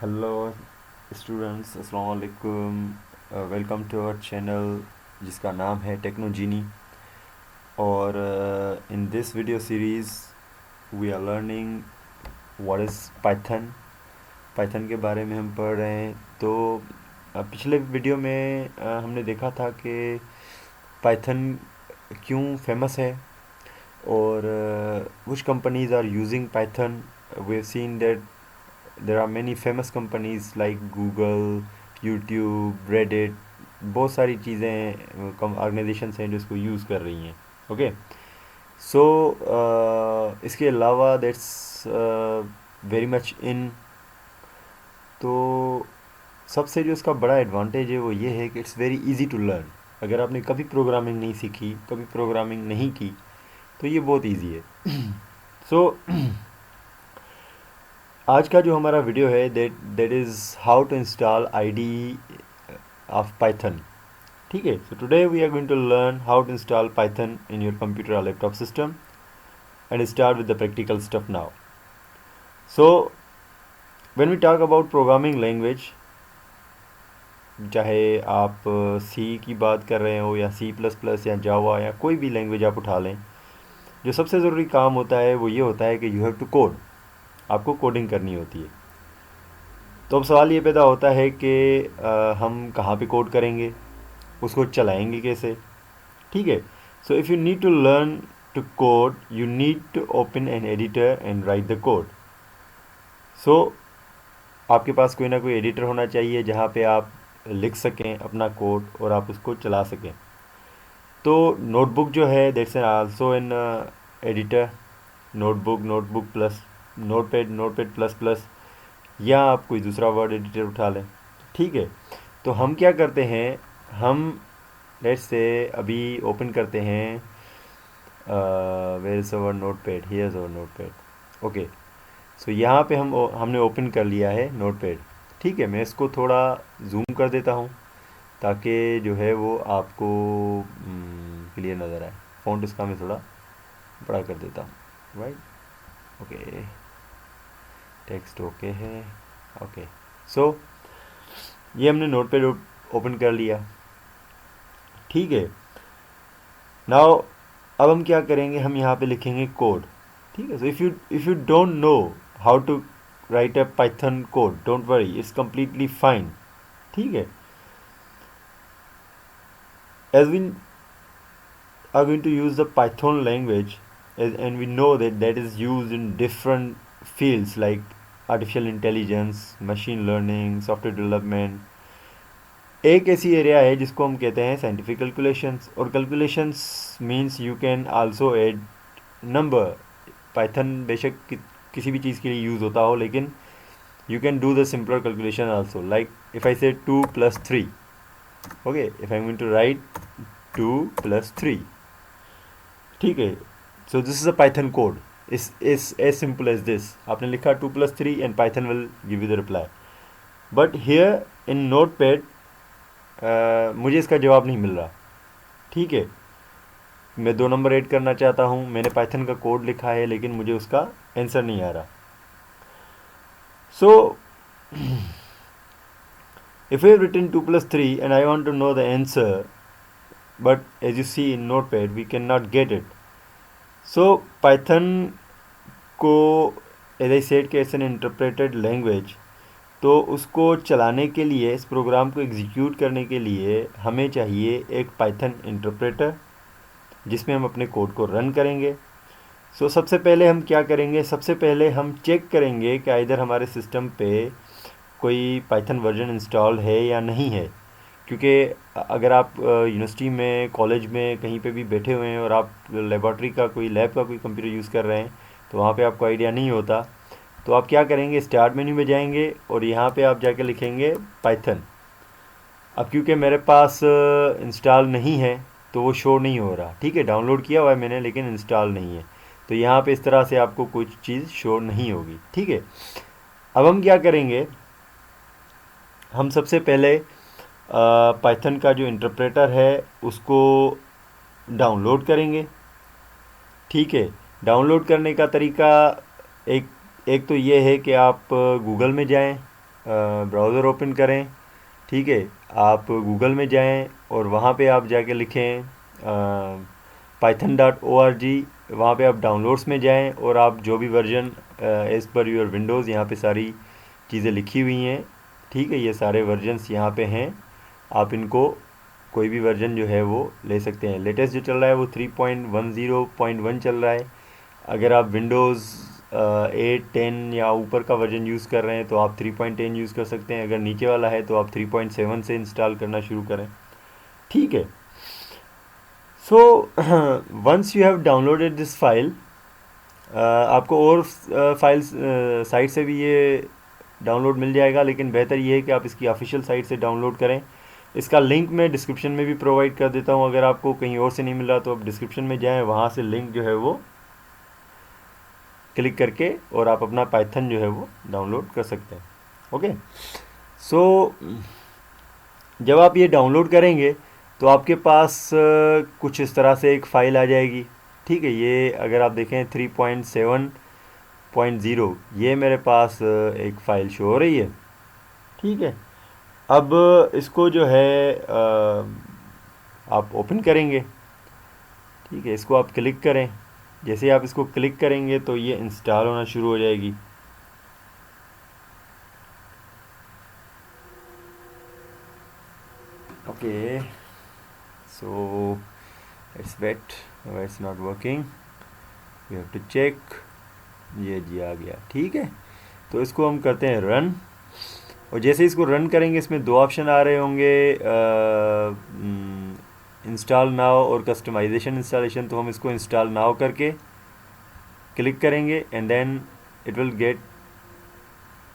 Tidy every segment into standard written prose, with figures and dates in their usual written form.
Hello students, अस्सलाम वालेकुम। Welcome to our channel जिसका नाम है टेक्नोजीनी। और in this video series we are learning what is Python. Python के बारे में हम पढ़ रहे हैं। तो पिछले वीडियो में हमने देखा था कि पाइथन क्यों फेमस है और which companies are using Python. We've seen that there are many famous companies like Google, YouTube, Reddit. बहुत सारी चीज़ें कम ऑर्गेनाइजेशंस हैं जो इसको यूज़ कर रही हैं। ओके, सो इसके अलावा दैट्स वेरी मच इन। तो सबसे जो इसका बड़ा एडवांटेज है वो ये है कि it's very easy to learn. अगर आपने कभी प्रोग्रामिंग नहीं सीखी, कभी प्रोग्रामिंग नहीं की, तो ये बहुत इजी है। सो आज का जो हमारा वीडियो है that is how to install ID of Python. ठीक है, so today we are going to learn how to install Python in your computer और laptop system and start with the practical stuff now. So when we talk about programming language, चाहे आप सी की बात कर रहे हो या सी प्लस प्लस या जावा या कोई भी लैंग्वेज आप उठा लें, जो सबसे ज़रूरी काम होता है वो ये होता है कि यू हैव टू कोड। आपको कोडिंग करनी होती है। तो अब सवाल ये पैदा होता है कि हम कहाँ पे कोड करेंगे, उसको चलाएंगे कैसे। ठीक है, so if you need to learn to code you need to open an editor and write the code. So आपके पास कोई ना कोई एडिटर होना चाहिए जहाँ पे आप लिख सकें अपना कोड और आप उसको चला सकें। तो नोटबुक जो है that's an also an editor. Notebook plus notepad plus plus, या आप कोई दूसरा वर्ड एडिटर उठा लें। ठीक है, तो हम क्या करते हैं, हम लेट्स से अभी ओपन करते हैं where is our notepad, here is our notepad. Okay, so यहाँ पे हमने ओपन कर लिया है नोटपैड। ठीक है, मैं इसको थोड़ा जूम कर देता हूँ ताकि जो है वो आपको क्लियर नज़र आए। फ़ॉन्ट इसका मैं थोड़ा बड़ा कर देता हूँ। राइट, ओके, टेक्स्ट ओके है। ओके, सो ये हमने नोटपैड ओपन कर लिया। ठीक है, नाउ अब हम क्या करेंगे, हम यहाँ पे लिखेंगे कोड। ठीक है, so if you don't know how to write a Python code, don't worry, it's completely fine. ठीक है, as we are going to use the Python language, and we know that is used in different fields like artificial intelligence, machine learning, software development. एक ऐसी area है जिसको हम कहते हैं scientific calculations, और calculations means you can also add number. Python बेशक किसी भी चीज़ के लिए यूज़ होता हो, लेकिन you can do the simpler calculation also, like if I say 2 + 3। Okay, if I am going to write 2 + 3। ठीक है, so this is a Python code, is as simple as this. आपने लिखा 2 + 3 and Python will give you the reply. But here in notepad मुझे इसका जवाब नहीं मिल रहा। ठीक है, मैं 2 नंबर ऐड करना चाहता हूँ, मैंने पाइथन का कोड लिखा है लेकिन मुझे उसका आंसर नहीं आ रहा। So if you written 2 + 3 and I want to know the answer, but as you see in notepad we can not get it. So Python को एज आई सेड कि इट्स एन इंटरप्रेटेड लैंग्वेज, तो उसको चलाने के लिए, इस programme को execute करने के लिए हमें चाहिए एक पाइथन इंटरप्रेटर जिसमें हम अपने कोड को रन करेंगे। सो सबसे पहले हम क्या करेंगे, सबसे पहले हम चेक करेंगे कि इधर हमारे सिस्टम पे कोई पाइथन वर्जन इंस्टॉल है या नहीं है। क्योंकि अगर आप यूनिवर्सिटी में, कॉलेज में कहीं पे भी बैठे हुए हैं और आप लेबॉर्ट्री का कोई लैब का कोई कंप्यूटर यूज़ कर रहे हैं, तो वहाँ पे आपको आइडिया नहीं होता। तो आप क्या करेंगे, स्टार्ट मेन्यू में जाएंगे और यहाँ पे आप जाके लिखेंगे पाइथन। अब क्योंकि मेरे पास इंस्टॉल नहीं है तो वो शो नहीं हो रहा। ठीक है, डाउनलोड किया हुआ है मैंने लेकिन इंस्टॉल नहीं है, तो यहाँ पे इस तरह से आपको कुछ चीज़ शो नहीं होगी। ठीक है, अब हम क्या करेंगे, हम सबसे पहले पाइथन का जो इंटरप्रेटर है उसको डाउनलोड करेंगे। ठीक है, डाउनलोड करने का तरीका एक एक तो ये है कि आप गूगल में जाएं ब्राउज़र ओपन करें, ठीक है। आप गूगल में जाएं और वहाँ पे आप जाके लिखें python.org, वहाँ पे आप डाउनलोड्स में जाएं और आप जो भी version as per your Windows, यहाँ पे सारी चीज़ें लिखी हुई हैं, ठीक है। ये सारे वर्जन्स यहाँ पे हैं, आप इनको कोई भी वर्जन जो है वो ले सकते हैं। लेटेस्ट जो चल रहा है वो 3.10.1 चल रहा है। अगर आप विंडोज़ 8 10 या ऊपर का वर्जन यूज़ कर रहे हैं तो आप 3.10 यूज़ कर सकते हैं। अगर नीचे वाला है तो आप 3.7 से इंस्टॉल करना शुरू करें, ठीक है। So once you have downloaded this file, आपको और फाइल्स साइट से भी ये डाउनलोड मिल जाएगा, लेकिन बेहतर ये है कि आप इसकी ऑफिशियल साइट से डाउनलोड करें। इसका लिंक मैं डिस्क्रिप्शन में भी प्रोवाइड कर देता हूँ। अगर आपको कहीं और से नहीं मिल रहा तो आप डिस्क्रिप्शन में जाएं, वहाँ से लिंक जो है वो क्लिक करके और आप अपना पाइथन जो है वो डाउनलोड कर सकते हैं। ओके, सो जब आप ये डाउनलोड करेंगे तो आपके पास कुछ इस तरह से एक फ़ाइल आ जाएगी, ठीक है। ये अगर आप देखें 3.7.0, ये मेरे पास एक फ़ाइल शो हो रही है, ठीक है। अब इसको जो है आप ओपन करेंगे, ठीक है। इसको आप क्लिक करें, जैसे आप इसको क्लिक करेंगे तो ये इंस्टॉल होना शुरू हो जाएगी। Okay, so it's wait, it's not working, we have to check. ये जी आ गया, ठीक है। तो इसको हम करते हैं रन, और जैसे इसको रन करेंगे इसमें दो ऑप्शन आ रहे होंगे, इंस्टॉल नाउ और कस्टमाइजेशन इंस्टॉलेशन। तो हम इसको इंस्टॉल नाउ करके क्लिक करेंगे and then it will get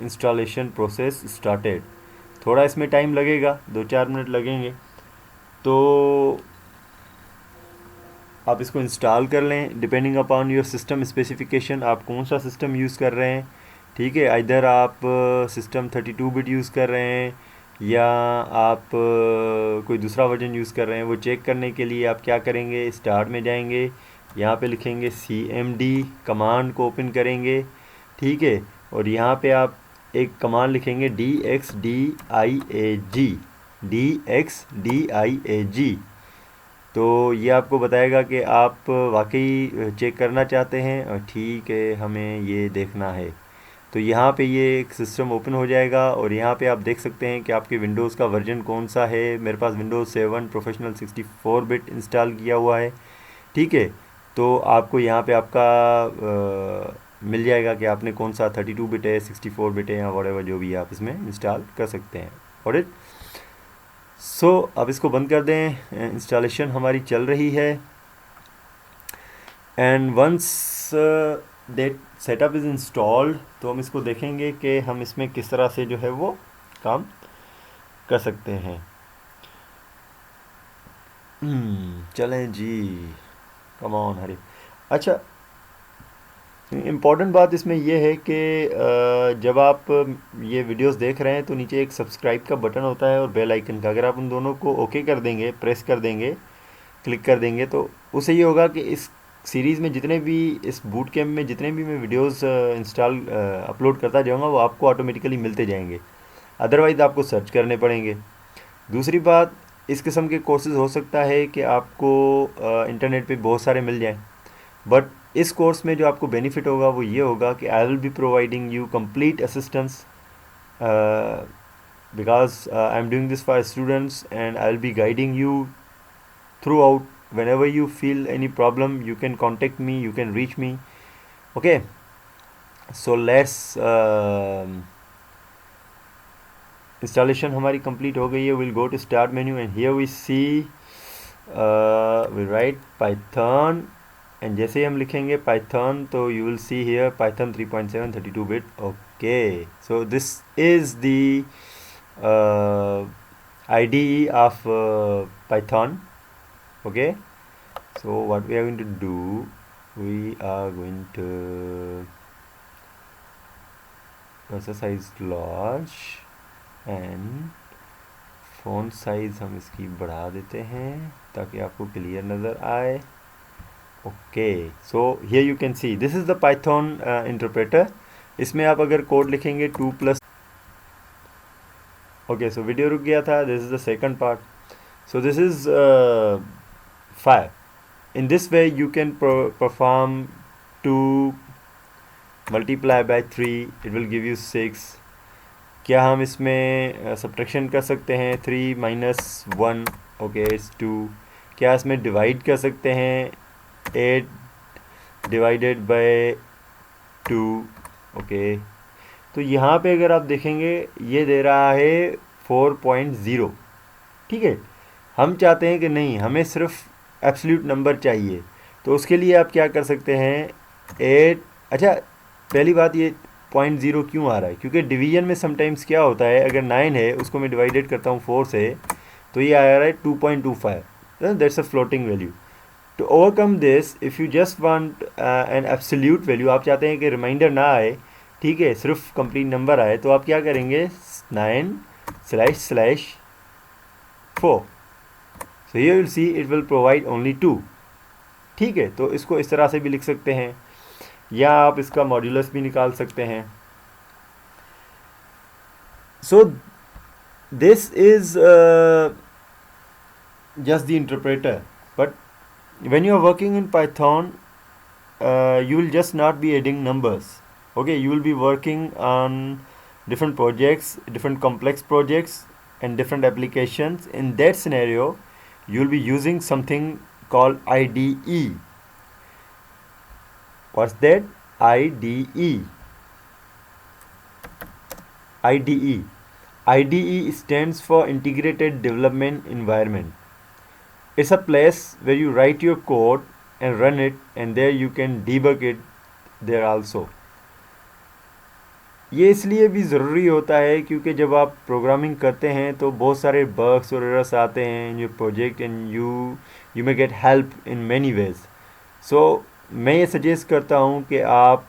installation process started. थोड़ा इसमें टाइम लगेगा, 2-4 मिनट लगेंगे। तो आप इसको इंस्टॉल कर लें depending upon your system specification, आप कौन सा सिस्टम यूज़ कर रहे हैं, ठीक है। इधर आप सिस्टम 32 बिट यूज़ कर रहे हैं या आप कोई दूसरा वर्जन यूज़ कर रहे हैं, वो चेक करने के लिए आप क्या करेंगे, स्टार्ट में जाएंगे, यहाँ पे लिखेंगे CMD, कमांड को ओपन करेंगे, ठीक है। और यहाँ पे आप एक कमांड लिखेंगे DXDIAG। तो ये आपको बताएगा कि आप वाकई चेक करना चाहते हैं और ठीक है, हमें ये देखना है। तो यहाँ पे ये एक सिस्टम ओपन हो जाएगा और यहाँ पे आप देख सकते हैं कि आपके विंडोज़ का वर्जन कौन सा है। मेरे पास विंडोज़ 7 प्रोफेशनल 64 बिट इंस्टॉल किया हुआ है, ठीक है। तो आपको यहाँ पे आपका मिल जाएगा कि आपने कौन सा 32 बिट है, 64 बिट है या वॉटेवर जो भी आप इसमें इंस्टॉल कर सकते हैं। और इट सो अब इसको बंद कर दें, इंस्टॉलेशन हमारी चल रही है। And once that setup is installed तो हम इसको देखेंगे कि हम इसमें किस तरह से जो है वो काम कर सकते हैं। चलें जी, कम ऑन हरी। अच्छा, इम्पॉर्टेंट बात इसमें यह है कि जब आप ये वीडियोस देख रहे हैं तो नीचे एक सब्सक्राइब का बटन होता है और बेल आइकन का, अगर आप उन दोनों को ओके कर देंगे, प्रेस कर देंगे, क्लिक कर देंगे, तो उससे ये होगा कि इस सीरीज़ में जितने भी, इस बूट कैम्प में जितने भी मैं वीडियोस अपलोड करता जाऊँगा वो आपको ऑटोमेटिकली मिलते जाएंगे, अदरवाइज़ आपको सर्च करने पड़ेंगे। दूसरी बात, इस किस्म के कोर्सेज़ हो सकता है कि आपको इंटरनेट पे बहुत सारे मिल जाएं, बट इस कोर्स में जो आपको बेनिफिट होगा वो ये होगा कि I will be providing you complete assistance, because I am doing this for students and I will be guiding you through out. whenever you feel any problem you can contact me, you can reach me, okay। So let's installation हमारी complete हो गई है। we'll go to start menu and here we see we write python, and जैसे ही हम लिखेंगे python तो you will see here python 3.7 32 bit, okay। so this is the IDE of python, okay। so what we are going to do, we are going to cursor size large and font size हम इसकी बढ़ा देते हैं ताकि आपको clear नज़र आए, okay. So here you can see this is the Python interpreter. इसमें आप अगर कोड लिखेंगे 2+, ओके, सो वीडियो रुक गया था. This is the second part. So this is 5. In this way you can perform 2 multiply by 3, it will give you 6. क्या हम इसमें सब्ट्रैक्शन कर सकते हैं? 3 माइनस 1, ओके, इट्स 2. क्या इसमें डिवाइड कर सकते हैं? 8 डिवाइडेड बाय 2, ओके. तो यहाँ पे अगर आप देखेंगे ये दे रहा है 4.0. ठीक है, हम चाहते हैं कि नहीं, हमें सिर्फ एब्सोल्यूट नंबर चाहिए. तो उसके लिए आप क्या कर सकते हैं? 8. अच्छा, पहली बात, ये 0.0 क्यों आ रहा है? क्योंकि डिवीजन में समटाइम्स क्या होता है, अगर 9 है उसको मैं डिवाइडेड करता हूँ 4 से, तो ये आ रहा है 2.25. That's a floating value. To overcome this, if you just want an absolute value, आप चाहते हैं कि रिमाइंडर ना आए, ठीक है, सिर्फ कंप्लीट नंबर आए, तो आप क्या करेंगे? 9//4. So you will see it will provide only 2. ठीक है, तो इसको इस तरह से भी लिख सकते हैं, या आप इसका मॉड्यूलस भी निकाल सकते हैं. So this is just the interpreter, but when you are working in Python, you will just not be adding numbers. Okay, you will be working on different projects, different complex projects and different applications. In that scenario, you will be using something called IDE. What's that? IDE. IDE. IDE stands for Integrated Development Environment. It's a place where you write your code and run it, and there you can debug it there also. ये इसलिए भी ज़रूरी होता है क्योंकि जब आप programming करते हैं तो बहुत सारे बग्स और एरर्स आते हैं in your project, and you may get help in many ways. So मैं ये सजेस्ट करता हूँ कि आप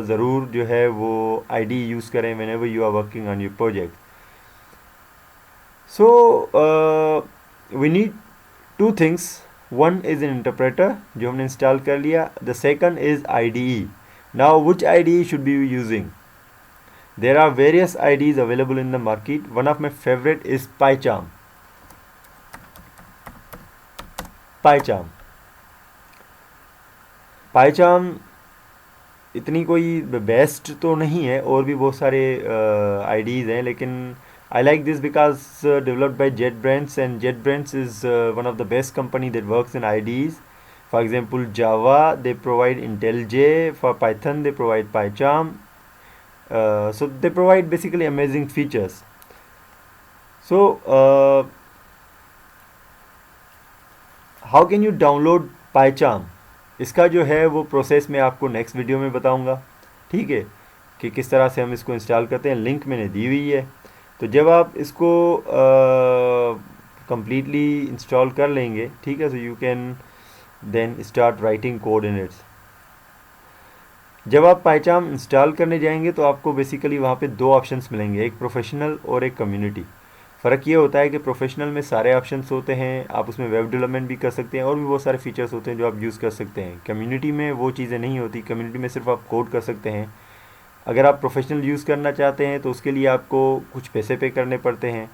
ज़रूर जो है वो आईडी यूज़ करें whenever you are working on your project. So we need 2 things. One is an interpreter जो हमने इंस्टॉल कर लिया. The second is IDE. Now which IDE should be using? There are various IDEs available in the market. One of my favorite is PyCharm. PyCharm इतनी कोई best तो नहीं है, और भी बहुत सारे IDEs हैं, लेकिन I like this because developed by JetBrains, and JetBrains is one of the best company that works in IDEs. For example, Java, they provide IntelliJ. For Python, they provide PyCharm. So they provide basically amazing features. So how can you download PyCharm? इसका जो है वो process मैं आपको next video में बताऊंगा. ठीक है, कि किस तरह से हम इसको इंस्टॉल करते हैं. लिंक मैंने दी हुई है. तो जब आप इसको completely इंस्टॉल कर लेंगे, ठीक है, so you can then start writing code in it. जब आप PyCharm इंस्टॉल करने जाएंगे तो आपको बेसिकली वहाँ पे 2 ऑप्शंस मिलेंगे, एक प्रोफेशनल और एक कम्युनिटी. फ़र्क ये होता है कि प्रोफेशनल में सारे ऑप्शंस होते हैं, आप उसमें वेब डेवलपमेंट भी कर सकते हैं और भी बहुत सारे फीचर्स होते हैं जो आप यूज़ कर सकते हैं. कम्युनिटी में वो चीज़ें नहीं होती. कम्युनिटी में सिर्फ आप कोड कर सकते हैं. अगर आप प्रोफेशनल यूज़ करना चाहते हैं तो उसके लिए आपको कुछ पैसे पे करने पड़ते हैं.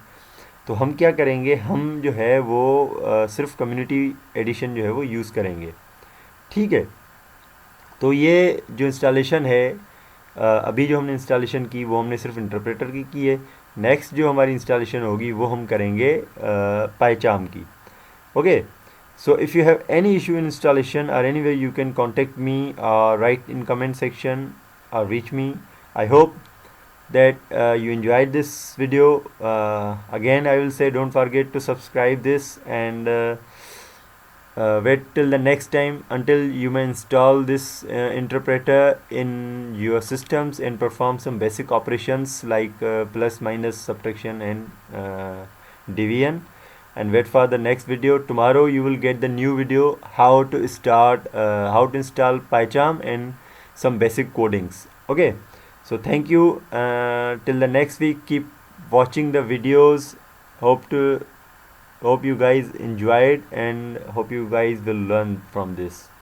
तो हम क्या करेंगे, हम जो है वो सिर्फ कम्युनिटी एडिशन जो है वो यूज़ करेंगे. ठीक है, तो ये जो इंस्टॉलेशन है, अभी जो हमने इंस्टॉलेशन की वो हमने सिर्फ इंटरप्रेटर की है. नेक्स्ट जो हमारी इंस्टॉलेशन होगी वो हम करेंगे PyCharm की. Okay, so if you have any issue in installation or anywhere, you can contact me or write in comment section or reach me. I hope that you enjoyed this video. Again I will say, don't forget to subscribe this, and wait till the next time until you may install this interpreter in your systems and perform some basic operations like plus, minus, subtraction and division. And wait for the next video. Tomorrow you will get the new video, how to install PyCharm and some basic codings. Okay, so thank you. Till the next week, keep watching the videos. Hope you guys enjoyed, and hope you guys will learn from this.